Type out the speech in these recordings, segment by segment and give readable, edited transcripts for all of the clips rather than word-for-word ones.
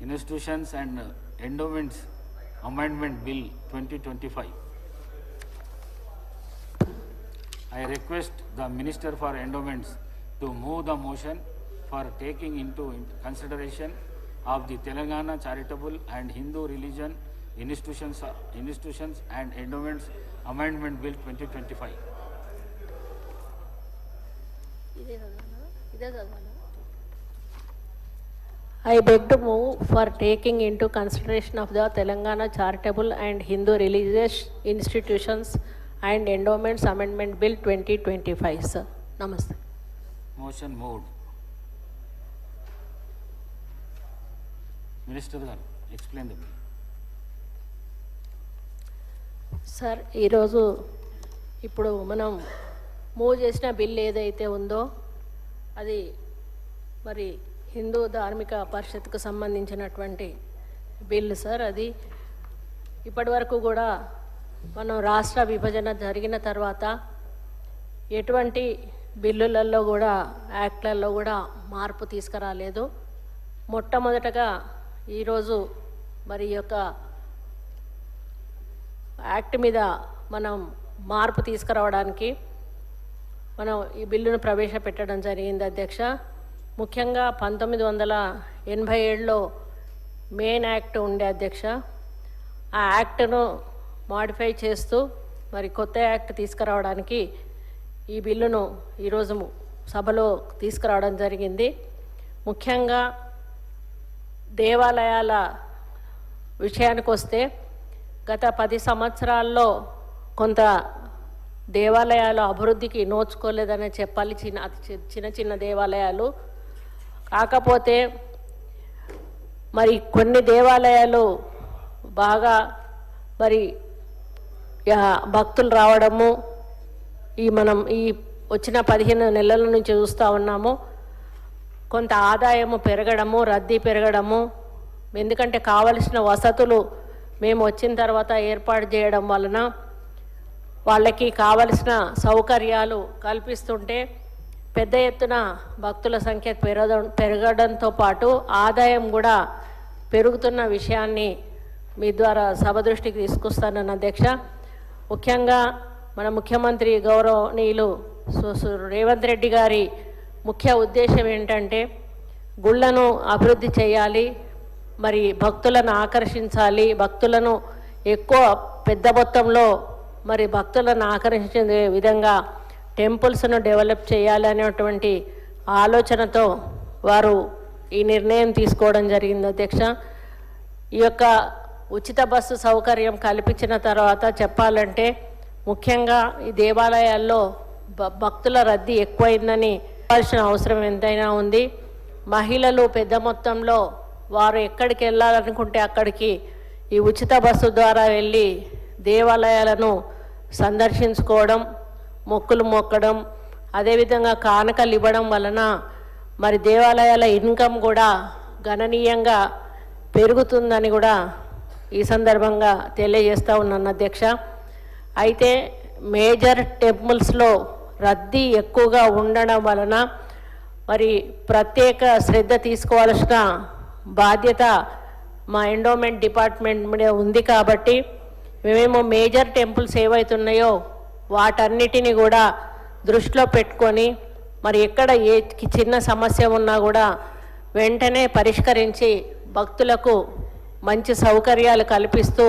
Institutions and Endowments Amendment Bill 2025. I request the Minister for Endowments to move the motion for taking into consideration of the Telangana Charitable and Hindu Religion Institutions and Endowments Amendment Bill 2025. I beg to move for taking into consideration of the Telangana Charitable and Hindu Religious Institutions and Endowments Amendment Bill 2025, sir. Namaste. Motion moved. Minister garu, explain the bill. Sir ఈరోజు ఇప్పుడు మనం move చేసిన bill ఏదైతే ఉందో అది మరి హిందూ ధార్మిక పరిషత్కు సంబంధించినటువంటి బిల్లు సార్. అది ఇప్పటి వరకు కూడా మనం రాష్ట్ర విభజన జరిగిన తర్వాత ఎటువంటి బిల్లులలో కూడా యాక్ట్లలో కూడా మార్పు తీసుకురాలేదు. మొట్టమొదటగా ఈరోజు మరి యొక్క యాక్ట్ మీద మనం మార్పు తీసుకురావడానికి మనం ఈ బిల్లును ప్రవేశపెట్టడం జరిగింది అధ్యక్ష. ముఖ్యంగా 1987లో మెయిన్ యాక్ట్ ఉండే అధ్యక్ష. ఆ యాక్ట్ను మాడిఫై చేస్తూ మరి కొత్త యాక్ట్ తీసుకురావడానికి ఈ బిల్లును ఈరోజు సభలో తీసుకురావడం జరిగింది. ముఖ్యంగా దేవాలయాల విషయానికి వస్తే గత 10 సంవత్సరాల్లో కొంత దేవాలయాలు అభివృద్ధికి నోచుకోలేదని చెప్పాలి. చిన్న చిన్న దేవాలయాలు కాకపోతే మరి కొన్ని దేవాలయాలు బాగా మరి భక్తులు రావడము మనం ఈ వచ్చిన 15 నెలల నుంచి చూస్తూ ఉన్నాము. కొంత ఆదాయము పెరగడము, రద్దీ పెరగడము, ఎందుకంటే కావలసిన వసతులు మేము వచ్చిన తర్వాత ఏర్పాటు చేయడం వలన వాళ్ళకి కావలసిన సౌకర్యాలు కల్పిస్తుంటే పెద్ద ఎత్తున భక్తుల సంఖ్య పెరగడంతో పాటు ఆదాయం కూడా పెరుగుతున్న విషయాన్ని మీ ద్వారా సభ దృష్టికి తీసుకొస్తానన్న అధ్యక్ష. ముఖ్యంగా మన ముఖ్యమంత్రి గౌరవనీయులు రేవంత్ రెడ్డి గారి ముఖ్య ఉద్దేశం ఏంటంటే గుళ్ళను అభివృద్ధి చేయాలి, మరి భక్తులను ఆకర్షించాలి, భక్తులను ఎక్కువ పెద్ద మొత్తంలో మరి భక్తులను ఆకర్షించే విధంగా టెంపుల్స్ను డెవలప్ చేయాలి అనేటువంటి ఆలోచనతో వారు ఈ నిర్ణయం తీసుకోవడం జరిగింది అధ్యక్ష. ఈ యొక్క ఉచిత బస్సు సౌకర్యం కల్పించిన తర్వాత చెప్పాలంటే ముఖ్యంగా ఈ దేవాలయాల్లో భక్తుల రద్దీ ఎక్కువైందని చెప్పాల్సిన అవసరం ఎంతైనా ఉంది. మహిళలు పెద్ద మొత్తంలో వారు ఎక్కడికి వెళ్ళాలనుకుంటే అక్కడికి ఈ ఉచిత బస్సు ద్వారా వెళ్ళి దేవాలయాలను సందర్శించుకోవడం, మొక్కులు మొక్కడం, అదేవిధంగా కానుకలు ఇవ్వడం వలన మరి దేవాలయాల ఇన్కమ్ కూడా గణనీయంగా పెరుగుతుందని కూడా ఈ సందర్భంగా తెలియజేస్తూ ఉన్నాను అధ్యక్ష. అయితే మేజర్ టెంపుల్స్లో రద్దీ ఎక్కువగా ఉండడం వలన మరి ప్రత్యేక శ్రద్ధ తీసుకోవాల్సిన బాధ్యత మా ఎండోమెంట్ డిపార్ట్మెంట్ మీద ఉంది. కాబట్టి మేము మేజర్ టెంపుల్స్ ఏవైతున్నాయో వాటన్నిటిని కూడా దృష్టిలో పెట్టుకొని మరి ఎక్కడ ఏ చిన్న సమస్య ఉన్నా కూడా వెంటనే పరిష్కరించి భక్తులకు మంచి సౌకర్యాలు కల్పిస్తూ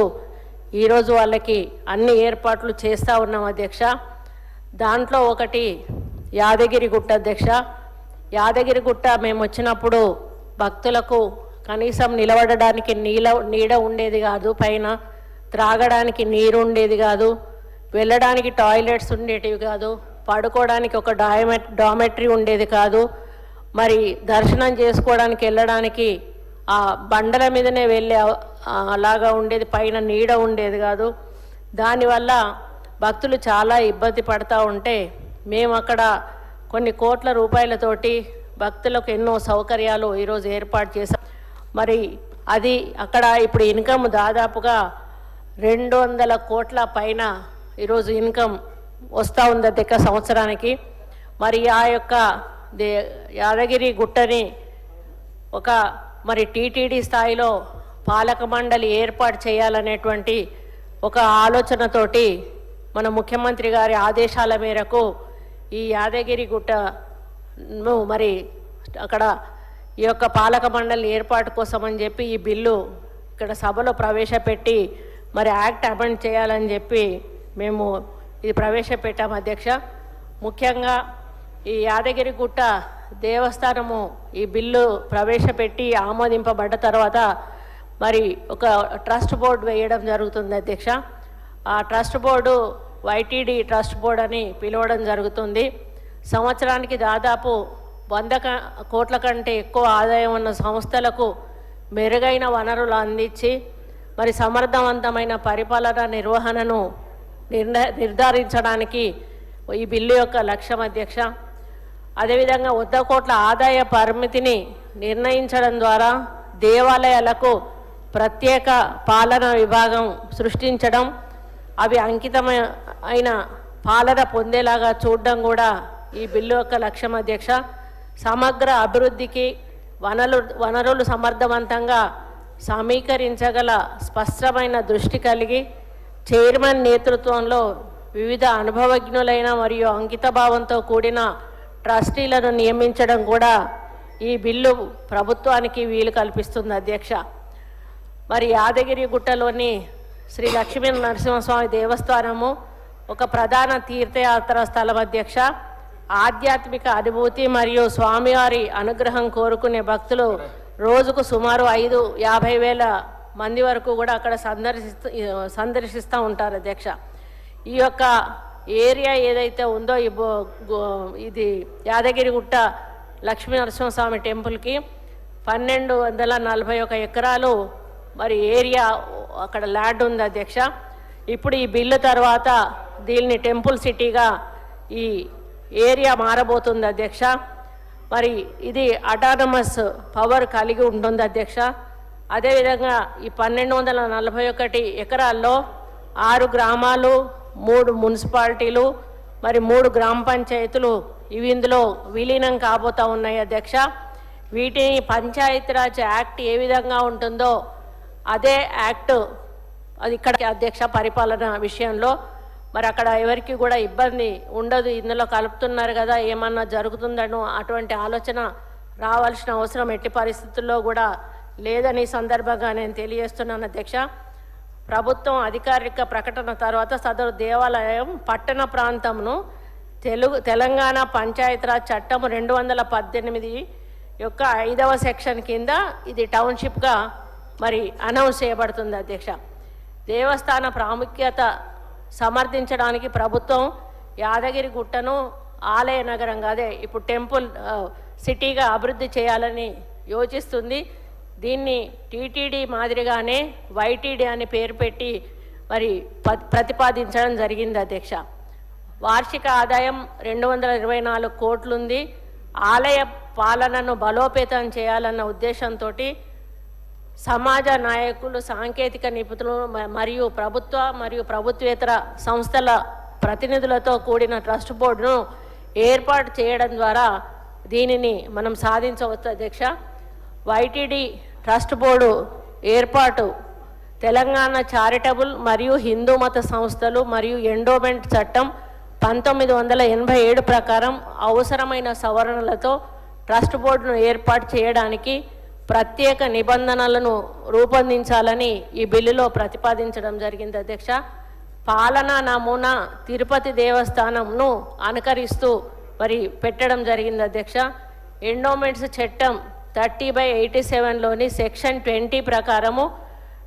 ఈరోజు వాళ్ళకి అన్ని ఏర్పాట్లు చేస్తూ ఉన్నాం అధ్యక్ష. దాంట్లో ఒకటి యాదగిరిగుట్ట అధ్యక్ష. యాదగిరిగుట్ట మేము వచ్చినప్పుడు భక్తులకు కనీసం నిలబడడానికి నీడ ఉండేది కాదు, పైన త్రాగడానికి నీరు ఉండేది కాదు, వెళ్ళడానికి టాయిలెట్స్ ఉండేటివి కాదు, పడుకోవడానికి ఒక డామెట్రీ ఉండేది కాదు, మరి దర్శనం చేసుకోవడానికి వెళ్ళడానికి ఆ బండల మీదనే వెళ్ళే అలాగా ఉండేది, పైన నీడ ఉండేది కాదు. దానివల్ల భక్తులు చాలా ఇబ్బంది పడుతూ ఉంటే మేము అక్కడ కొన్ని కోట్ల రూపాయలతోటి భక్తులకు ఎన్నో సౌకర్యాలు ఈరోజు ఏర్పాటు చేశాం. మరి అది అక్కడ ఇప్పుడు ఇన్కమ్ దాదాపుగా 200 కోట్ల పైన ఈరోజు ఇన్కమ్ వస్తూ ఉంది అధ్యక్ష సంవత్సరానికి. మరి ఆ యొక్క యాదగిరి గుట్టని ఒక మరి టీటీడీ స్థాయిలో పాలక మండలి ఏర్పాటు చేయాలనేటువంటి ఒక ఆలోచనతోటి మన ముఖ్యమంత్రి గారి ఆదేశాల మేరకు ఈ యాదగిరిగుట్టను మరి అక్కడ ఈ యొక్క పాలక మండలి ఏర్పాటు కోసం అని చెప్పి ఈ బిల్లు ఇక్కడ సభలో ప్రవేశపెట్టి మరి యాక్ట్ అమెండ్ చేయాలని చెప్పి మేము ఇది ప్రవేశపెట్టాము అధ్యక్ష. ముఖ్యంగా ఈ యాదగిరిగుట్ట దేవస్థానము ఈ బిల్లు ప్రవేశపెట్టి ఆమోదింపబడ్డ తర్వాత మరి ఒక ట్రస్ట్ బోర్డు వేయడం జరుగుతుంది అధ్యక్ష. ఆ trust board YTD trust board అని పిలవడం జరుగుతుంది. సంవత్సరానికి దాదాపు 100 కోట్ల కంటే ఎక్కువ ఆదాయం ఉన్న సంస్థలకు మెరుగైన వనరులు అందించి మరి సమర్థవంతమైన పరిపాలన నిర్వహణను నిర్ధారించడానికి ఈ బిల్లు యొక్క లక్ష్యం అధ్యక్ష. అదేవిధంగా 100 కోట్ల ఆదాయ పరిమితిని నిర్ణయించడం ద్వారా దేవాలయాలకు ప్రత్యేక పాలనా విభాగం సృష్టించడం, అవి అంకితమైన పాలన పొందేలాగా చూడడం కూడా ఈ బిల్లు యొక్క లక్ష్యం అధ్యక్ష. సమగ్ర అభివృద్ధికి వనరులు సమర్థవంతంగా సమీకరించగల స్పష్టమైన దృష్టి కలిగి చైర్మన్ నేతృత్వంలో వివిధ అనుభవజ్ఞులైన మరియు అంకితభావంతో కూడిన ట్రస్టీలను నియమించడం కూడా ఈ బిల్లు ప్రభుత్వానికి వీలు కల్పిస్తుంది అధ్యక్ష. మరి యాదగిరిగుట్టలోని శ్రీ లక్ష్మీ నరసింహస్వామి దేవస్థానము ఒక ప్రధాన తీర్థయాత్ర స్థలం అధ్యక్ష. ఆధ్యాత్మిక అనుభూతి మరియు స్వామివారి అనుగ్రహం కోరుకునే భక్తులు రోజుకు సుమారు 50 వేల మంది వరకు కూడా అక్కడ సందర్శిస్తూ ఉంటారు అధ్యక్ష. ఈ యొక్క ఏరియా ఏదైతే ఉందో ఇది యాదగిరిగుట్ట లక్ష్మీ నరసింహస్వామి టెంపుల్కి 1241 ఎకరాలు మరి ఏరియా అక్కడ ల్యాండ్ ఉంది అధ్యక్ష. ఇప్పుడు ఈ బిల్లు తర్వాత దీన్ని టెంపుల్ సిటీగా ఈ ఏరియా మారబోతుంది అధ్యక్ష. మరి ఇది అటానమస్ పవర్ కలిగి ఉంటుంది అధ్యక్ష. అదేవిధంగా ఈ 1241 ఎకరాల్లో 6 గ్రామాలు, 3 మున్సిపాలిటీలు, మరి 3 గ్రామ పంచాయతీలు ఇవి ఇందులో విలీనం కాబోతూ ఉన్నాయి అధ్యక్ష. వీటిని పంచాయతీరాజ్ యాక్ట్ ఏ విధంగా ఉంటుందో అదే యాక్ట్ అది ఇక్కడ అధ్యక్ష పరిపాలన విషయంలో మరి అక్కడ ఎవరికి కూడా ఇబ్బంది ఉండదు. ఇందులో కలుపుతున్నారు కదా, ఏమన్నా జరుగుతుందనో అటువంటి ఆలోచన రావాల్సిన అవసరం ఎట్టి పరిస్థితుల్లో కూడా లేదని సందర్భంగా నేను తెలియజేస్తున్నాను అధ్యక్ష. ప్రభుత్వం అధికారిక ప్రకటన తర్వాత సదరు దేవాలయం పట్టణ ప్రాంతంను తెలంగాణ పంచాయతీరాజ్ చట్టం 218 యొక్క 5వ సెక్షన్ కింద ఇది టౌన్షిప్గా మరి అనౌన్స్ చేయబడుతుంది అధ్యక్ష. దేవస్థాన ప్రాముఖ్యత సమర్థించడానికి ప్రభుత్వం యాదగిరిగుట్టను ఆలయ నగరంగా అదే ఇప్పుడు టెంపుల్ సిటీగా అభివృద్ధి చేయాలని యోచిస్తుంది. దీన్ని టీటీడీ మాదిరిగానే వైటీడీ అని పేరు పెట్టి మరి ప్రతిపాదించడం జరిగింది అధ్యక్ష. వార్షిక ఆదాయం 224 కోట్లుంది. ఆలయ పాలనను బలోపేతం చేయాలన్న ఉద్దేశంతో సమాజ నాయకులు, సాంకేతిక నిపుణులు మరియు ప్రభుత్వేతర సంస్థల ప్రతినిధులతో కూడిన ట్రస్ట్ బోర్డును ఏర్పాటు చేయడం ద్వారా దీనిని మనం సాధించవచ్చు అధ్యక్ష. వైటీడీ ట్రస్ట్ బోర్డు ఏర్పాటు తెలంగాణ చారిటబుల్ మరియు హిందూ మత సంస్థలు మరియు ఎండోమెంట్ చట్టం 1987 ప్రకారం అవసరమైన సవరణలతో ట్రస్ట్ బోర్డును ఏర్పాటు చేయడానికి ప్రత్యేక నిబంధనలను రూపొందించాలని ఈ బిల్లులో ప్రతిపాదించడం జరిగింది అధ్యక్ష. పాలనా నమూనా తిరుపతి దేవస్థానంను అనుకరిస్తూ మరి పెట్టడం జరిగింది అధ్యక్ష. ఎండోమెంట్స్ చట్టం 30/87లోని సెక్షన్ 20 ప్రకారము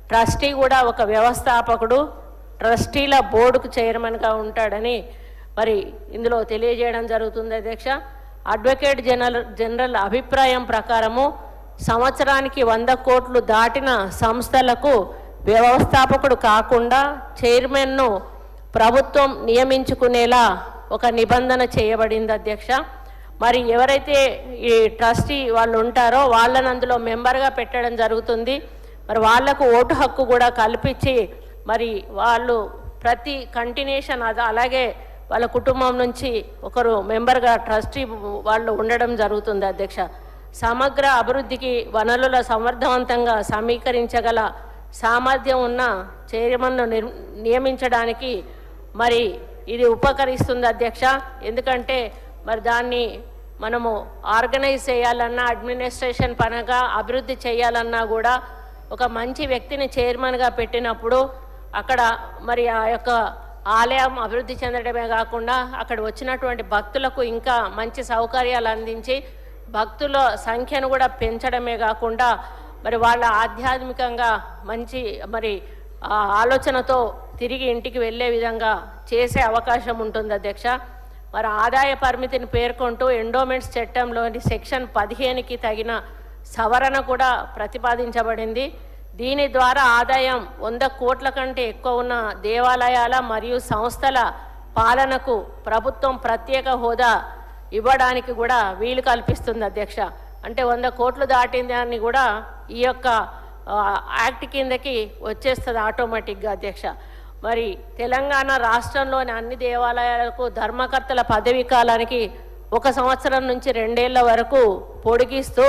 ట్రస్టీ కూడా ఒక వ్యవస్థాపకుడు, ట్రస్టీల బోర్డుకు చైర్మన్గా ఉంటాడని మరి ఇందులో తెలియజేయడం జరుగుతుంది అధ్యక్ష. అడ్వకేట్ జనరల్ అభిప్రాయం ప్రకారము సంవత్సరానికి 100 కోట్లు దాటిన సంస్థలకు వ్యవస్థాపకుడు కాకుండా చైర్మన్ను ప్రభుత్వం నియమించుకునేలా ఒక నిబంధన చేయబడింది అధ్యక్ష. మరి ఎవరైతే ఈ ట్రస్టీ వాళ్ళు ఉంటారో వాళ్ళని అందులో మెంబర్గా పెట్టడం జరుగుతుంది. మరి వాళ్లకు ఓటు హక్కు కూడా కల్పించి మరి వాళ్ళు ప్రతి కంటిన్యూషన్ అలాగే వాళ్ళ కుటుంబం నుంచి ఒకరు మెంబర్గా ట్రస్టీ వాళ్ళు ఉండడం జరుగుతుంది అధ్యక్ష. సమగ్ర అభివృద్ధికి వనరుల సమర్థవంతంగా సమీకరించగల సామర్థ్యం ఉన్న చైర్మన్ను నియమించడానికి మరి ఇది ఉపకరిస్తుంది అధ్యక్ష. ఎందుకంటే మరి దాన్ని మనము ఆర్గనైజ్ చేయాలన్నా, అడ్మినిస్ట్రేషన్ పరంగా అభివృద్ధి చేయాలన్నా కూడా ఒక మంచి వ్యక్తిని చైర్మన్గా పెట్టినప్పుడు అక్కడ మరి ఆ యొక్క ఆలయం అభివృద్ధి చెందడమే కాకుండా అక్కడ వచ్చినటువంటి భక్తులకు ఇంకా మంచి సౌకర్యాలు అందించి భక్తుల సంఖ్యను కూడా పెంచడమే కాకుండా మరి వాళ్ళ ఆధ్యాత్మికంగా మంచి మరి ఆలోచనతో తిరిగి ఇంటికి వెళ్ళే విధంగా చేసే అవకాశం ఉంటుంది అధ్యక్ష. మరి ఆదాయ పరిమితిని పేర్కొంటూ ఎండోమెంట్స్ చట్టంలోని సెక్షన్ 15కి తగిన సవరణ కూడా ప్రతిపాదించబడింది. దీని ద్వారా ఆదాయం 100 కోట్ల కంటే ఎక్కువ ఉన్న దేవాలయాల మరియు సంస్థల పాలనకు ప్రభుత్వం ప్రత్యేక హోదా ఇవ్వడానికి కూడా వీలు కల్పిస్తుంది అధ్యక్ష. అంటే 100 కోట్లు దాటిందని కూడా ఈ యొక్క యాక్ట్ కిందకి వచ్చేస్తుంది ఆటోమేటిక్గా అధ్యక్ష. మరి తెలంగాణ రాష్ట్రంలోని అన్ని దేవాలయాలకు ధర్మకర్తల పదవీ కాలానికి 1 సంవత్సరం నుంచి 2 ఏళ్ల వరకు పొడిగిస్తూ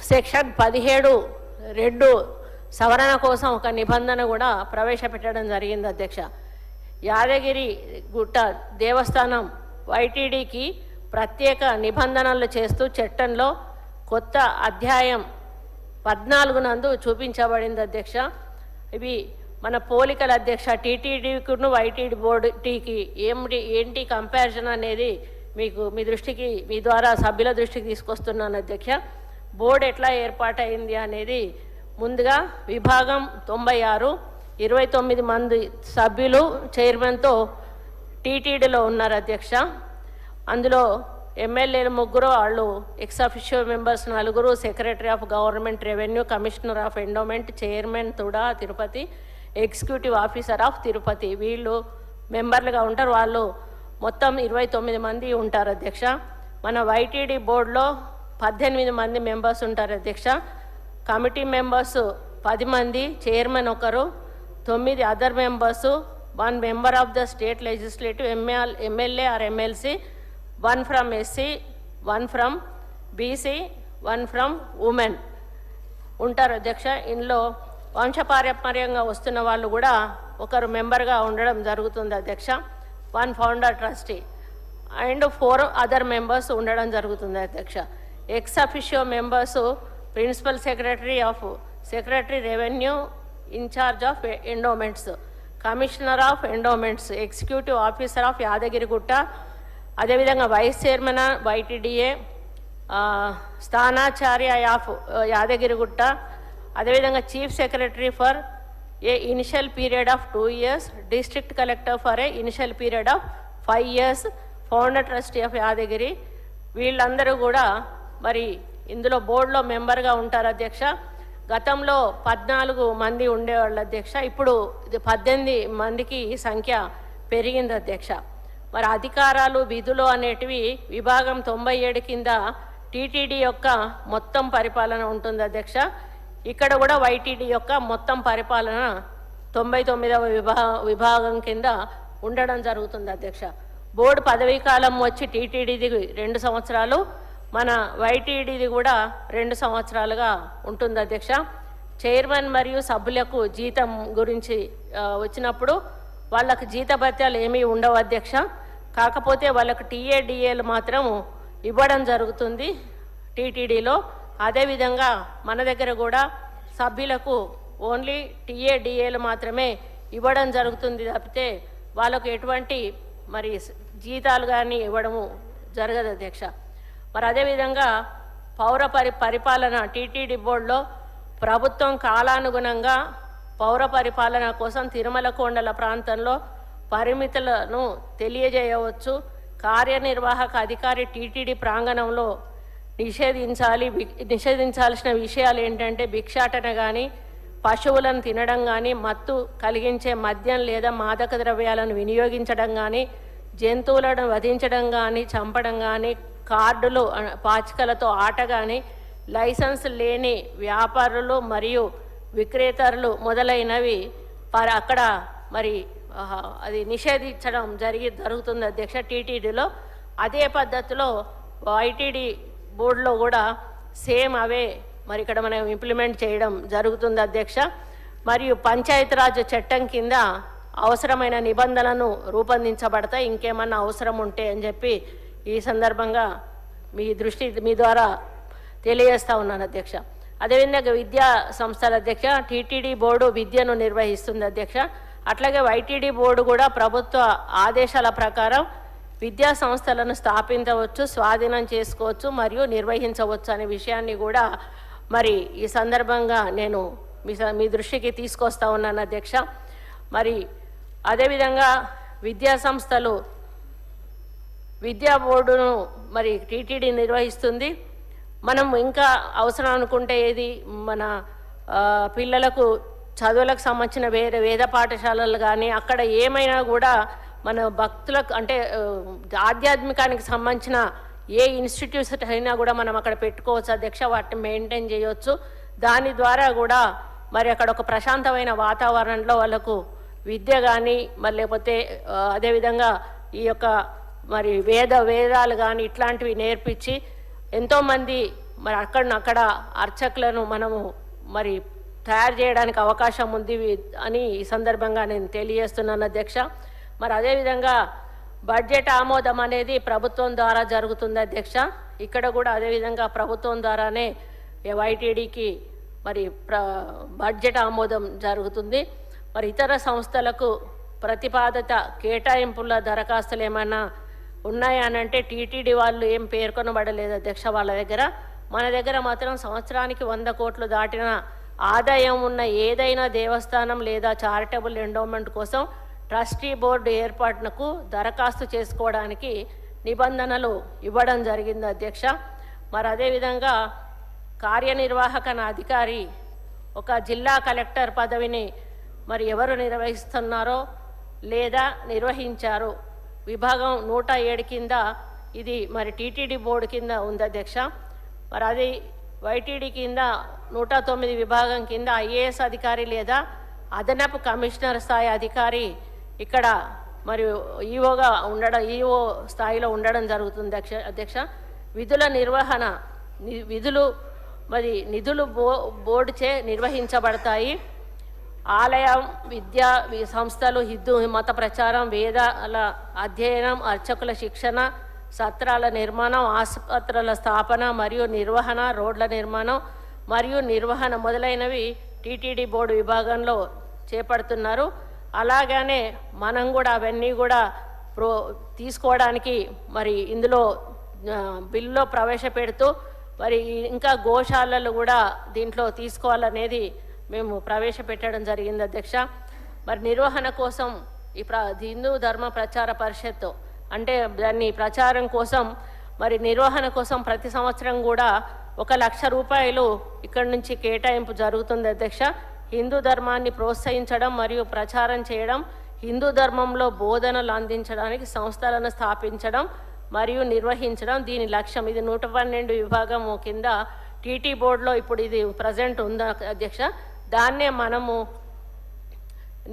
సెక్షన్ 17(2) సవరణ కోసం ఒక నిబంధన కూడా ప్రవేశపెట్టడం జరిగింది అధ్యక్ష. యాదగిరి గుట్ట దేవస్థానం వైటీడీకి ప్రత్యేక నిబంధనలు చేస్తూ చట్టంలో కొత్త అధ్యాయం 14 నందు చూపించబడింది అధ్యక్ష. ఇవి మన పోలికల అధ్యక్ష. టీటీడీకును వైటీడీ బోర్డుకి ఏంటి కంపారిజన్ అనేది మీకు మీ ద్వారా సభ్యుల దృష్టికి తీసుకొస్తున్నాను అధ్యక్ష. బోర్డు ఎట్లా ఏర్పాటైంది అనేది ముందుగా విభాగం 96, 29 మంది సభ్యులు చైర్మన్తో టీటీడీలో ఉన్నారు అధ్యక్ష. అందులో ఎమ్మెల్యేలు 3, వాళ్ళు ex officio members 4, secretary of government revenue, commissioner of endowment, chairman TUDA Tirupati, executive officer of Tirupati, వీళ్ళు మెంబర్లుగా ఉంటారు. వాళ్ళు మొత్తం 29 మంది ఉంటారు అధ్యక్ష. మన వైటీడీ బోర్డులో 18 మంది మెంబర్స్ ఉంటారు అధ్యక్ష. కమిటీ మెంబర్స్ 10 మంది, chairman 1, 9 other members, 1 member of the state legislative, MLA or MLC, 1 from SC, 1 from BC, 1 from women ఉంటారు అధ్యక్ష. ఇందులో వంశపారంపర్యంగా వస్తున్న వాళ్ళు కూడా ఒకరు మెంబర్గా ఉండడం జరుగుతుంది అధ్యక్ష. 1 founder trustee and 4 other members ఉండడం జరుగుతుంది అధ్యక్ష. Ex officio members principal secretary revenue, incharge of endowments, commissioner of endowments, executive officer of Yadagirigutta, అదేవిధంగా వైస్ చైర్మన్ వైటీడీఏ, స్థానాచార్య ఆఫ్ యాదగిరిగుట్ట, అదేవిధంగా chief secretary for a initial period of 2 years, district collector for a initial period of 5 years, founder trustee of Yadagiri. వీళ్ళందరూ కూడా మరి ఇందులో బోర్డులో మెంబర్గా ఉంటారు అధ్యక్ష. గతంలో 14 మంది ఉండేవాళ్ళు అధ్యక్ష. ఇప్పుడు 18 మందికి ఈ సంఖ్య పెరిగింది అధ్యక్ష. మరి అధికారాలు, విధులు అనేటివి విభాగం 97 కింద టీటీడీ యొక్క మొత్తం పరిపాలన ఉంటుంది అధ్యక్ష. ఇక్కడ కూడా వైటీడీ యొక్క మొత్తం పరిపాలన 99వ విభాగం కింద ఉండడం జరుగుతుంది అధ్యక్ష. బోర్డు పదవీ కాలం వచ్చి టీటీడీది 2 సంవత్సరాలు, మన వైటీడీది కూడా 2 సంవత్సరాలుగా ఉంటుంది అధ్యక్ష. చైర్మన్ మరియు సభ్యులకు జీతం గురించి వచ్చినప్పుడు వాళ్ళకు జీతభత్యాలు ఏమీ ఉండవు అధ్యక్ష. కాకపోతే వాళ్ళకు టీఏడిఏలు మాత్రం ఇవ్వడం జరుగుతుంది టీటీడీలో. అదేవిధంగా మన దగ్గర కూడా సభ్యులకు ఓన్లీ టీఏడిఏలు మాత్రమే ఇవ్వడం జరుగుతుంది తప్పితే వాళ్ళకు ఎటువంటి మరి జీతాలు కానీ ఇవ్వడము జరగదు అధ్యక్ష. మరి అదేవిధంగా పౌర పరిపాలన టీటీడీ బోర్డులో ప్రభుత్వం కాలానుగుణంగా పౌర పరిపాలన కోసం తిరుమల కొండల ప్రాంతంలో పరిమితులను తెలియజేయవచ్చు. కార్యనిర్వాహక అధికారి టీటీడీ ప్రాంగణంలో నిషేధించాల్సిన విషయాలు ఏంటంటే భిక్షాటన కానీ, పశువులను తినడం కానీ, మత్తు కలిగించే మద్యం లేదా మాదక ద్రవ్యాలను వినియోగించడం కానీ, జంతువులను వధించడం కానీ, చంపడం కానీ, కార్డులు పాచికలతో ఆట కానీ, లైసెన్స్ లేని వ్యాపారులు మరియు విక్రేతలు మొదలైనవి అక్కడ మరి అది నిషేధించడం జరుగుతుంది అధ్యక్ష టీటీడీలో. అదే పద్ధతిలో వైటీడీ బోర్డులో కూడా సేమ్ అవే మరి ఇక్కడ మనం ఇంప్లిమెంట్ చేయడం జరుగుతుంది అధ్యక్ష. మరియు పంచాయతీరాజ్ చట్టం కింద అవసరమైన నిబంధనలను రూపొందించబడతాయి, ఇంకేమన్నా అవసరం ఉంటే అని చెప్పి ఈ సందర్భంగా మీ ద్వారా తెలియజేస్తా ఉన్నాను అధ్యక్ష. అదేవిధంగా విద్యా సంస్థల అధ్యక్ష, టీటీడీ బోర్డు విద్యను నిర్వహిస్తుంది అధ్యక్ష. అట్లాగే వైటీడీ బోర్డు కూడా ప్రభుత్వ ఆదేశాల ప్రకారం విద్యా సంస్థలను స్థాపించవచ్చు, స్వాధీనం చేసుకోవచ్చు మరియు నిర్వహించవచ్చు అనే విషయాన్ని కూడా మరి ఈ సందర్భంగా నేను మీ దృష్టికి తీసుకొస్తా ఉన్నాను అధ్యక్ష. మరి అదేవిధంగా విద్యా సంస్థలు విద్యా బోర్డును మరి టీటీడీ నిర్వహిస్తుంది. మనం ఇంకా అవసరం అనుకుంటే ఏది మన పిల్లలకు చదువులకు సంబంధించిన వేద పాఠశాలలు కానీ అక్కడ ఏమైనా కూడా మన భక్తులకు అంటే ఆధ్యాత్మికానికి సంబంధించిన ఏ ఇన్స్టిట్యూట్ అయినా కూడా మనం అక్కడ పెట్టుకోవచ్చు అధ్యక్ష, వాటిని మెయింటైన్ చేయవచ్చు. దాని ద్వారా కూడా మరి అక్కడ ఒక ప్రశాంతమైన వాతావరణంలో వాళ్ళకు విద్య కానీ మరి లేకపోతే అదేవిధంగా ఈ యొక్క మరి వేదాలు కానీ ఇట్లాంటివి నేర్పించి ఎంతోమంది మరి అక్కడ అర్చకులను మనము మరి తయారు చేయడానికి అవకాశం ఉంది అని ఈ సందర్భంగా నేను తెలియజేస్తున్నాను అధ్యక్ష. మరి అదేవిధంగా బడ్జెట్ ఆమోదం అనేది ప్రభుత్వం ద్వారా జరుగుతుంది అధ్యక్ష. ఇక్కడ కూడా అదేవిధంగా ప్రభుత్వం ద్వారానే వైటీడీకి మరి బడ్జెట్ ఆమోదం జరుగుతుంది. మరి ఇతర సంస్థలకు ప్రతిపాదిత కేటాయింపుల దరఖాస్తులు ఏమైనా ఉన్నాయనంటే టీటీడీ వాళ్ళు ఏం పేర్కొనబడలేదు అధ్యక్ష వాళ్ళ దగ్గర. మన దగ్గర మాత్రం సంవత్సరానికి 100 కోట్లు దాటిన ఆదాయం ఉన్న ఏదైనా దేవస్థానం లేదా చారిటబుల్ ఎండోమెంట్ కోసం ట్రస్టీ బోర్డు ఏర్పాటునకు దరఖాస్తు చేసుకోవడానికి నిబంధనలు ఇవ్వడం జరిగింది అధ్యక్ష. మరి అదేవిధంగా కార్యనిర్వాహక అధికారి ఒక జిల్లా కలెక్టర్ పదవిని మరి ఎవరు నిర్వహిస్తున్నారో లేదా నిర్వహించారో విభాగం 107 కింద ఇది మరి టీటీడీ బోర్డు కింద ఉంది అధ్యక్ష. మరి అది వైటీడీ కింద 109 విభాగం కింద ఐఏఎస్ అధికారి లేదా అదనపు కమిషనర్ స్థాయి అధికారి ఇక్కడ మరియు ఈఓగా ఉండడం ఈఓ స్థాయిలో ఉండడం జరుగుతుంది అధ్యక్ష. విధుల నిర్వహణ నిధులు బోర్డుచే నిర్వహించబడతాయి. ఆలయం, విద్యా సంస్థలు, హిందూ మత ప్రచారం, వేదాల అధ్యయనం, అర్చకుల శిక్షణ, సత్రాల నిర్మాణం, ఆసుపత్రుల స్థాపన మరియు నిర్వహణ, రోడ్ల నిర్మాణం మరియు నిర్వహణ మొదలైనవి టీటీడీ బోర్డు విభాగంలో చేపడుతున్నారు. అలాగనే మనం కూడా అవన్నీ కూడా తీసుకోవడానికి మరి ఇందులో బిల్లులో ప్రవేశపెడుతూ మరి ఇంకా గోశాలలు కూడా దీంట్లో తీసుకోవాలనేది మేము ప్రవేశపెట్టడం జరిగింది అధ్యక్ష. మరి నిర్వహణ కోసం ఈ హిందూ ధర్మ ప్రచార పరిషత్ అంటే దాన్ని ప్రచారం కోసం మరి నిర్వహణ కోసం ప్రతి సంవత్సరం కూడా 1,00,000 రూపాయలు ఇక్కడి నుంచి కేటాయింపు జరుగుతుంది అధ్యక్ష. హిందూ ధర్మాన్ని ప్రోత్సహించడం మరియు ప్రచారం చేయడం, హిందూ ధర్మంలో బోధనలు అందించడానికి సంస్థలను స్థాపించడం మరియు నిర్వహించడం దీని లక్ష్యం. ఇది 112 విభాగం కింద టీటీ బోర్డులో ఇప్పుడు ఇది ప్రజెంట్ ఉంది అధ్యక్ష. దాన్నే మనము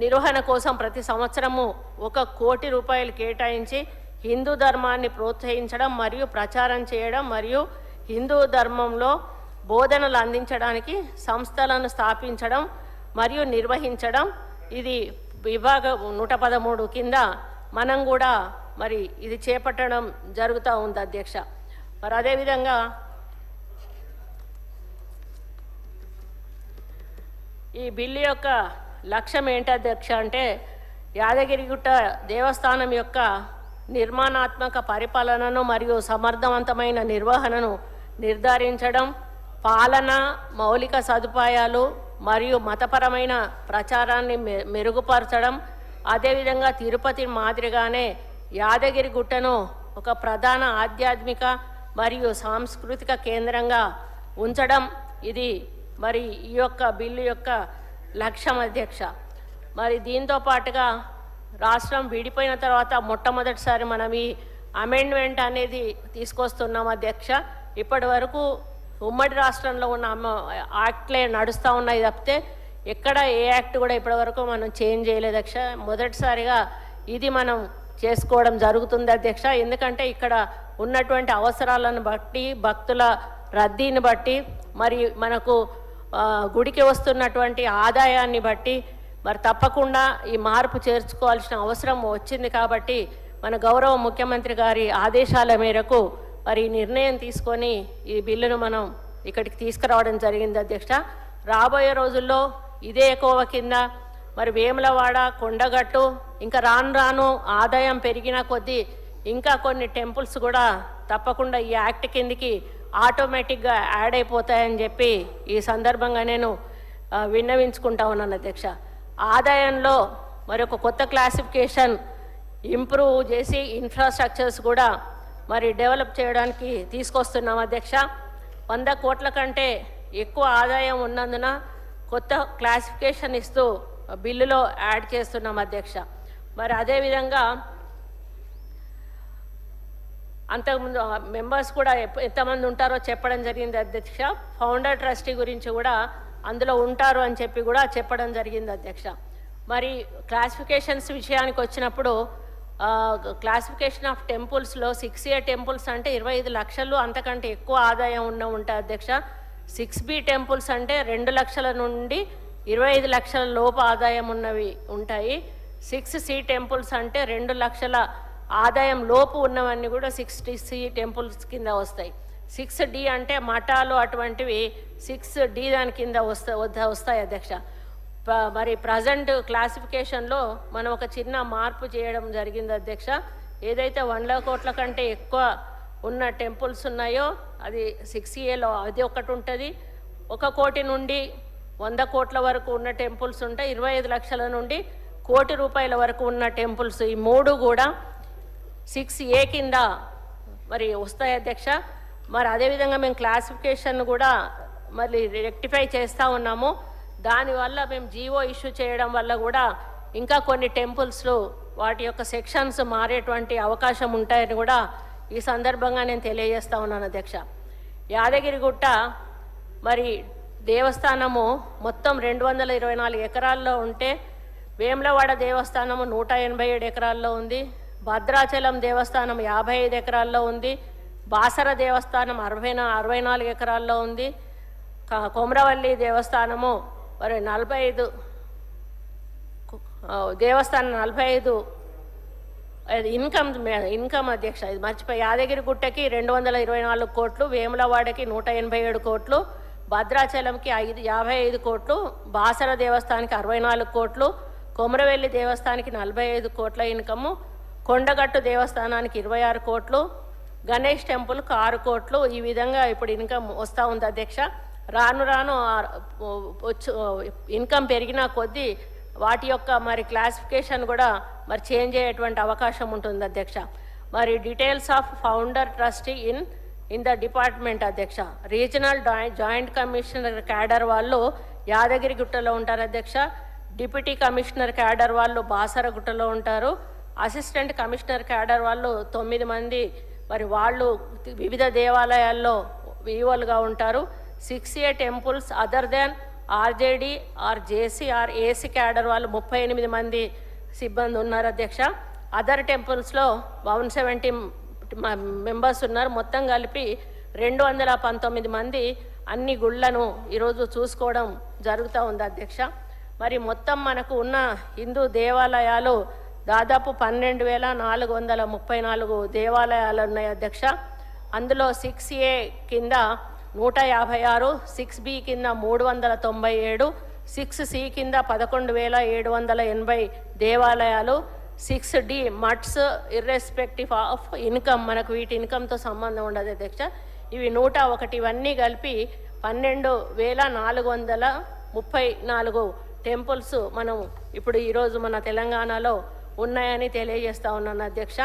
నిర్వహణ కోసం ప్రతి సంవత్సరము 1 కోటి రూపాయలు కేటాయించి హిందూ ధర్మాన్ని ప్రోత్సహించడం మరియు ప్రచారం చేయడం మరియు హిందూ ధర్మంలో బోధనలు అందించడానికి సంస్థలను స్థాపించడం మరియు నిర్వహించడం ఇది విభాగం 113 కింద మనం కూడా మరి ఇది చేపట్టడం జరుగుతూ ఉంది అధ్యక్ష. మరి అదేవిధంగా ఈ బిల్లు యొక్క లక్ష్యం ఏంటి అధ్యక్ష అంటే యాదగిరిగుట్ట దేవస్థానం యొక్క నిర్మాణాత్మక పరిపాలనను మరియు సమర్థవంతమైన నిర్వహణను నిర్ధారించడం, పాలన, మౌలిక సదుపాయాలు మరియు మతపరమైన ప్రచారాన్ని మెరుగుపరచడం, అదేవిధంగా తిరుపతి మాదిరిగానే యాదగిరిగుట్టను ఒక ప్రధాన ఆధ్యాత్మిక మరియు సాంస్కృతిక కేంద్రంగా ఉంచడం ఇది మరి ఈ యొక్క బిల్లు యొక్క లక్ష్యం అధ్యక్ష. మరి దీంతో పాటుగా రాష్ట్రం విడిపోయిన తర్వాత మొట్టమొదటిసారి మనం ఈ అమెండ్మెంట్ అనేది తీసుకొస్తున్నాం అధ్యక్ష. ఇప్పటి వరకు ఉమ్మడి రాష్ట్రంలో ఉన్న యాక్ట్లే నడుస్తూ ఉన్నాయి తప్పితే ఎక్కడ ఏ యాక్ట్ కూడా ఇప్పటి వరకు మనం చేంజ్ చేయలేదు అధ్యక్ష. మొదటిసారిగా ఇది మనం చేసుకోవడం జరుగుతుంది అధ్యక్ష. ఎందుకంటే ఇక్కడ ఉన్నటువంటి అవసరాలను బట్టి, భక్తుల రద్దీని బట్టి, మరి మనకు గుడికి వస్తున్నటువంటి ఆదాయాన్ని బట్టి మరి తప్పకుండా ఈ మార్పు చేర్చుకోవాల్సిన అవసరం వచ్చింది. కాబట్టి మన గౌరవ ముఖ్యమంత్రి గారి ఆదేశాల మేరకు మరి ఈ నిర్ణయం తీసుకొని ఈ బిల్లును మనం ఇక్కడికి తీసుకురావడం జరిగింది అధ్యక్ష. రాబోయే రోజుల్లో ఇదే కోవ కింద మరి వేములవాడ, కొండగట్టు, ఇంకా రాను రాను ఆదాయం పెరిగిన కొద్దీ ఇంకా కొన్ని టెంపుల్స్ కూడా తప్పకుండా ఈ యాక్ట్ కిందికి ఆటోమేటిక్గా యాడ్ అయిపోతాయని చెప్పి ఈ సందర్భంగా నేను విన్నవించుకుంటా ఉన్నాను అధ్యక్ష. ఆదాయంలో మరి ఒక కొత్త క్లాసిఫికేషన్ ఇంప్రూవ్ చేసి ఇన్ఫ్రాస్ట్రక్చర్స్ కూడా మరి డెవలప్ చేయడానికి తీసుకొస్తున్నాం అధ్యక్ష. 100 కోట్ల కంటే ఎక్కువ ఆదాయం ఉన్నందున కొత్త క్లాసిఫికేషన్ ఇస్తూ బిల్లులో యాడ్ చేస్తున్నాం అధ్యక్ష. మరి అదేవిధంగా అంతకుముందు మెంబర్స్ కూడా ఎంతమంది ఉంటారో చెప్పడం జరిగింది అధ్యక్ష. ఫౌండర్ ట్రస్టీ గురించి కూడా అందులో ఉంటారు అని చెప్పి కూడా చెప్పడం జరిగింది అధ్యక్ష. మరి క్లాసిఫికేషన్స్ విషయానికి వచ్చినప్పుడు క్లాసిఫికేషన్ ఆఫ్ టెంపుల్స్లో 6A టెంపుల్స్ అంటే 25 లక్షలు అంతకంటే ఎక్కువ ఆదాయం ఉంటాయి అధ్యక్ష. 6B టెంపుల్స్ అంటే 2 లక్షల నుండి 25 లక్షల లోపు ఆదాయం ఉన్నవి ఉంటాయి. 6C టెంపుల్స్ అంటే 2 లక్షల ఆదాయం లోపు ఉన్నవన్నీ కూడా 6C టెంపుల్స్ కింద వస్తాయి. 6D అంటే మఠాలు అటువంటివి 6D దాని కింద వస్తాయి అధ్యక్ష. మరి ప్రజెంట్ క్లాసిఫికేషన్లో మనం ఒక చిన్న మార్పు చేయడం జరిగింది అధ్యక్ష. ఏదైతే 100 కోట్ల కంటే ఎక్కువ ఉన్న టెంపుల్స్ ఉన్నాయో అది 6Aలో అది ఒకటి ఉంటుంది. 1 కోటి నుండి 100 కోట్ల వరకు ఉన్న టెంపుల్స్ ఉంటాయి. 25 లక్షల నుండి ₹1 కోటి వరకు ఉన్న టెంపుల్స్ ఈ 3 కూడా 6A కింద మరి వస్తాయి అధ్యక్ష. మరి అదేవిధంగా మేము క్లాసిఫికేషన్ కూడా మరి రెక్టిఫై చేస్తూ ఉన్నాము. దానివల్ల మేము జీవో ఇష్యూ చేయడం వల్ల కూడా ఇంకా కొన్ని టెంపుల్స్లో వాటి యొక్క సెక్షన్స్ మారేటువంటి అవకాశం ఉంటాయని కూడా ఈ సందర్భంగా నేను తెలియజేస్తా ఉన్నాను అధ్యక్ష. యాదగిరిగుట్ట మరి దేవస్థానము మొత్తం 224 ఎకరాల్లో ఉంటే వేములవాడ దేవస్థానము 187 ఎకరాల్లో ఉంది. భద్రాచలం దేవస్థానం 55 ఎకరాల్లో ఉంది. బాసర దేవస్థానం 64 ఎకరాల్లో ఉంది. కొమరవల్లి దేవస్థానము మరి 45 దేవస్థానం 45 ఇన్కమ్ అధ్యక్ష. ఇది మర్చిపోయి యాదగిరిగుట్టకి 224 కోట్లు, వేములవాడకి 187 కోట్లు, భద్రాచలంకి 55 కోట్లు, బాసర దేవస్థానానికి 64 కోట్లు, కొమరవెల్లి దేవస్థానానికి 45 కోట్ల ఇన్కము, కొండగట్టు దేవస్థానానికి 26 కోట్లు, గణేష్ టెంపుల్కి 6 కోట్లు. ఈ విధంగా ఇప్పుడు ఇన్కమ్ వస్తూ ఉంది అధ్యక్ష. రాను రాను ఇన్కమ్ పెరిగిన కొద్దీ వాటి యొక్క మరి క్లాసిఫికేషన్ కూడా మరి చేంజ్ అయ్యేటువంటి అవకాశం ఉంటుంది అధ్యక్ష. మరి details of founder trustee in the department అధ్యక్ష. రీజనల్ జాయింట్ కమిషనర్ క్యాడర్ వాళ్ళు యాదగిరిగుట్టలో ఉంటారు అధ్యక్ష. డిప్యూటీ కమిషనర్ క్యాడర్ వాళ్ళు బాసరగుట్టలో ఉంటారు. అసిస్టెంట్ కమిషనర్ క్యాడర్ వాళ్ళు 9 మంది మరి వాళ్ళు వివిధ దేవాలయాల్లో ఈవోలుగా ఉంటారు. 6A temples other than RJD or JC or AC cadre వాళ్ళు 38 మంది సిబ్బంది ఉన్నారు అధ్యక్ష. అదర్ టెంపుల్స్లో 170 మెంబర్స్ ఉన్నారు. మొత్తం కలిపి 219 మంది అన్ని గుళ్లను ఈరోజు చూసుకోవడం జరుగుతూ ఉంది అధ్యక్ష. మరి మొత్తం మనకు ఉన్న హిందూ దేవాలయాలు దాదాపు 12,434 దేవాలయాలు ఉన్నాయి అధ్యక్ష. అందులో 6A కింద 156, 6B కింద 397, 6C కింద 11,780 దేవాలయాలు, 6D మట్స్ ఇర్రెస్పెక్టివ్ ఆఫ్ ఇన్కమ్ మనకు వీటి ఇన్కమ్తో సంబంధం ఉండదు అధ్యక్ష. ఇవి 101 ఇవన్నీ కలిపి 12,434 టెంపుల్స్ మనం ఇప్పుడు ఈరోజు మన తెలంగాణలో ఉన్నాయని తెలియజేస్తా ఉన్నాను అధ్యక్ష.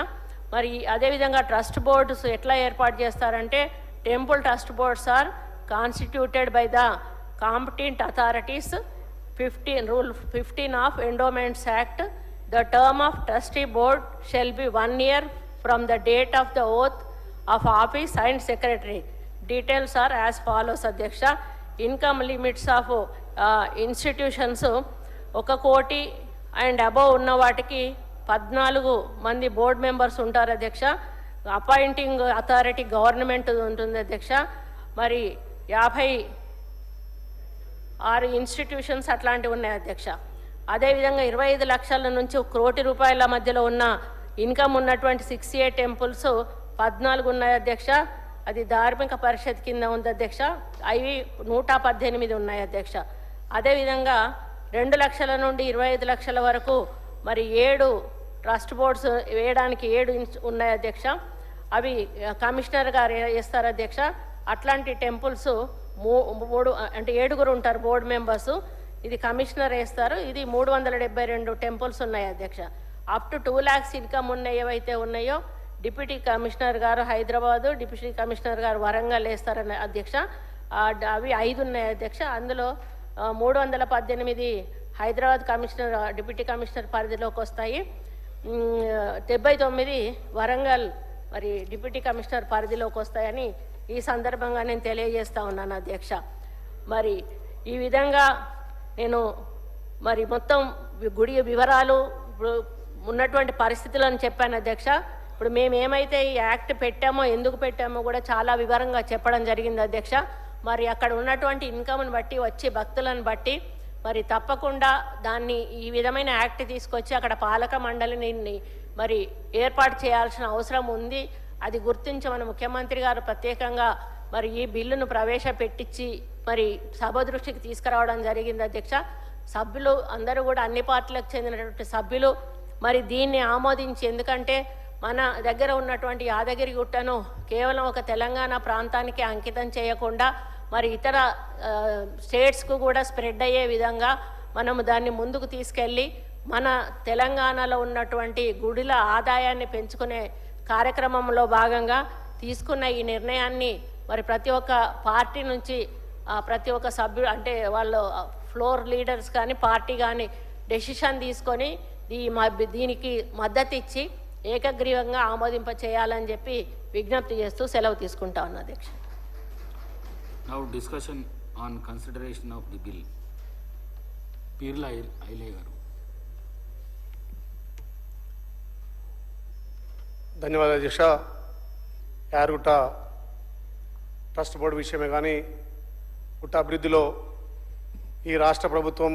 మరి అదేవిధంగా ట్రస్ట్ బోర్డ్స్ ఎట్లా ఏర్పాటు చేస్తారంటే temple trust boards are constituted by the competent authorities. 15 of endowments act. The term of trustee board shall be 1 year from the date of the oath of office and secretary. Details are as follows అధ్యక్ష. Income limits of institutions 1 కోటి and above ఉన్న వాటికి 14 మంది board members ఉంటారు అధ్యక్ష. Appointing authority government ఉంటుంది అధ్యక్ష. మరి 56 ఇన్స్టిట్యూషన్స్ అట్లాంటివి ఉన్నాయి అధ్యక్ష. అదేవిధంగా 25 లక్షల నుంచి 1 కోటి రూపాయల మధ్యలో ఉన్న ఇన్కమ్ ఉన్నటువంటి 68 టెంపుల్స్ 14 ఉన్నాయి అధ్యక్ష. అది ధార్మిక పరిషత్ కింద ఉంది అధ్యక్ష. అవి 118 ఉన్నాయి అధ్యక్ష. అదేవిధంగా 2 లక్షల నుండి 25 లక్షల వరకు మరి 7 ట్రస్ట్ బోర్డ్స్ వేయడానికి 7 ఉన్నాయి అధ్యక్ష. అవి కమిషనర్ గారు వేస్తారు అధ్యక్ష. అట్లాంటి టెంపుల్స్ 3 అంటే 7 ఉంటారు బోర్డు మెంబర్స్. ఇది కమిషనర్ వేస్తారు. ఇది 372 టెంపుల్స్ ఉన్నాయి అధ్యక్ష. అప్ టు 2 lakhs ఇన్కమ్ ఉన్నాయి ఏవైతే ఉన్నాయో డిప్యూటీ కమిషనర్ గారు హైదరాబాదు, డిప్యూటీ కమిషనర్ గారు వరంగల్ వేస్తారని అధ్యక్ష. అవి 5 ఉన్నాయి అధ్యక్ష. అందులో 318 హైదరాబాద్ కమిషనర్ డిప్యూటీ కమిషనర్ పరిధిలోకి వస్తాయి. 79 వరంగల్ మరి డిప్యూటీ కమిషనర్ పరిధిలోకి వస్తాయని ఈ సందర్భంగా నేను తెలియజేస్తా ఉన్నాను అధ్యక్ష. మరి ఈ విధంగా నేను మరి మొత్తం గుడి వివరాలు ఇప్పుడు ఉన్నటువంటి పరిస్థితులను చెప్పాను అధ్యక్ష. ఇప్పుడు మేము ఏమైతే ఈ యాక్ట్ పెట్టామో ఎందుకు పెట్టామో కూడా చాలా వివరంగా చెప్పడం జరిగింది అధ్యక్ష. మరి అక్కడ ఉన్నటువంటి ఇన్కమ్ని బట్టి వచ్చే భక్తులను బట్టి మరి తప్పకుండా దాన్ని ఈ విధమైన యాక్ట్ తీసుకొచ్చి అక్కడ పాలక మండలిని మరి ఏర్పాటు చేయాల్సిన అవసరం ఉంది. అది గుర్తించి మన ముఖ్యమంత్రి గారు ప్రత్యేకంగా మరి ఈ బిల్లును ప్రవేశపెట్టించి మరి సభ దృష్టికి తీసుకురావడం జరిగింది అధ్యక్ష. సభ్యులు అందరూ కూడా అన్ని పార్టీలకు చెందినటువంటి సభ్యులు మరి దీన్ని ఆమోదించి, ఎందుకంటే మన దగ్గర ఉన్నటువంటి యాదగిరి గుట్టను కేవలం ఒక తెలంగాణ ప్రాంతానికి అంకితం చేయకుండా మరి ఇతర స్టేట్స్కు కూడా స్ప్రెడ్ అయ్యే విధంగా మనము దాన్ని ముందుకు తీసుకెళ్ళి మన తెలంగాణలో ఉన్నటువంటి గుడిల ఆదాయాన్ని పెంచుకునే కార్యక్రమంలో భాగంగా తీసుకున్న ఈ నిర్ణయాన్ని మరి ప్రతి ఒక్క పార్టీ నుంచి ప్రతి ఒక్క సభ్యుడు అంటే వాళ్ళు ఫ్లోర్ లీడర్స్ కానీ పార్టీ కానీ డెసిషన్ తీసుకొని దీనికి మద్దతు ఇచ్చి ఏకగ్రీవంగా ఆమోదింప చేయాలని చెప్పి విజ్ఞప్తి చేస్తూ సెలవు తీసుకుంటా ఉన్నా అధ్యక్ష. Now discussion on consideration of the bill. Pirla Aile garu. ధన్యవాదాలు అధ్యక్ష. యారుగుట్ట ట్రస్ట్ బోర్డు విషయమే కానీ గుట్ట అభివృద్ధిలో ఈ రాష్ట్ర ప్రభుత్వం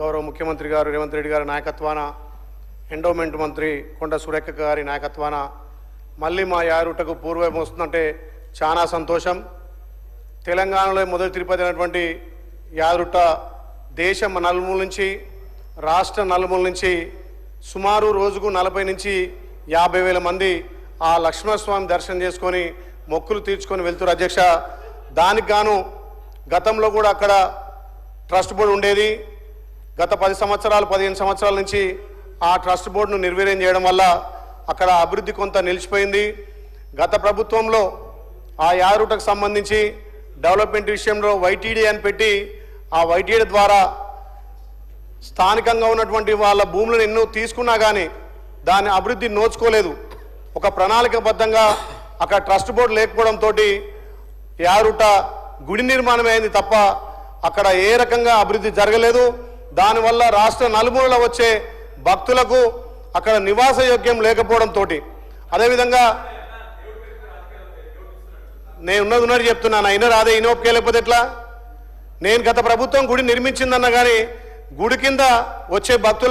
గౌరవ ముఖ్యమంత్రి గారు రేవంత్ రెడ్డి గారి నాయకత్వాన, ఎండోమెంట్ మంత్రి కొండ సురేఖ గారి నాయకత్వాన మళ్ళీ మా యారుగుట్టకు పూర్వం వస్తుందంటే చాలా సంతోషం. తెలంగాణలో మొదటి తిరుపతి అయినటువంటి యారుగుట్ట దేశం నలుమూల నుంచి రాష్ట్ర నలుమూల నుంచి సుమారు రోజుకు 40 నుంచి 50,000 మంది ఆ లక్ష్మణస్వామి దర్శనం చేసుకొని మొక్కులు తీర్చుకొని వెళ్తారు అధ్యక్ష. దానికి గాను గతంలో కూడా అక్కడ ట్రస్ట్ బోర్డు ఉండేది. గత 10 సంవత్సరాలు 15 సంవత్సరాల నుంచి ఆ ట్రస్ట్ బోర్డును నిర్వీర్యం చేయడం వల్ల అక్కడ అభివృద్ధి కొంత నిలిచిపోయింది. గత ప్రభుత్వంలో ఆ యారుగుట్టకు సంబంధించి డెవలప్మెంట్ విషయంలో వైటీడీ అని పెట్టి ఆ వైటీడీ ద్వారా స్థానికంగా ఉన్నటువంటి వాళ్ళ భూములను ఎన్నో తీసుకున్నా కానీ దాని అభివృద్ధి నోచుకోలేదు. ఒక ప్రణాళికబద్ధంగా అక్కడ ట్రస్ట్ బోర్డు లేకపోవడంతో యారుగుట్ట గుడి నిర్మాణం అయింది తప్ప అక్కడ ఏ రకంగా అభివృద్ధి జరగలేదు. దానివల్ల రాష్ట్ర నలుమూలల వచ్చే భక్తులకు అక్కడ నివాస యోగ్యం లేకపోవడంతో, అదేవిధంగా నేను ఉన్నది చెప్తున్నాను, అయినా రాదే ఇనోప్కే లేకపోతే ఎట్లా? నేను గత ప్రభుత్వం గుడి నిర్మించిందన్న కానీ గుడి కింద వచ్చే భక్తులు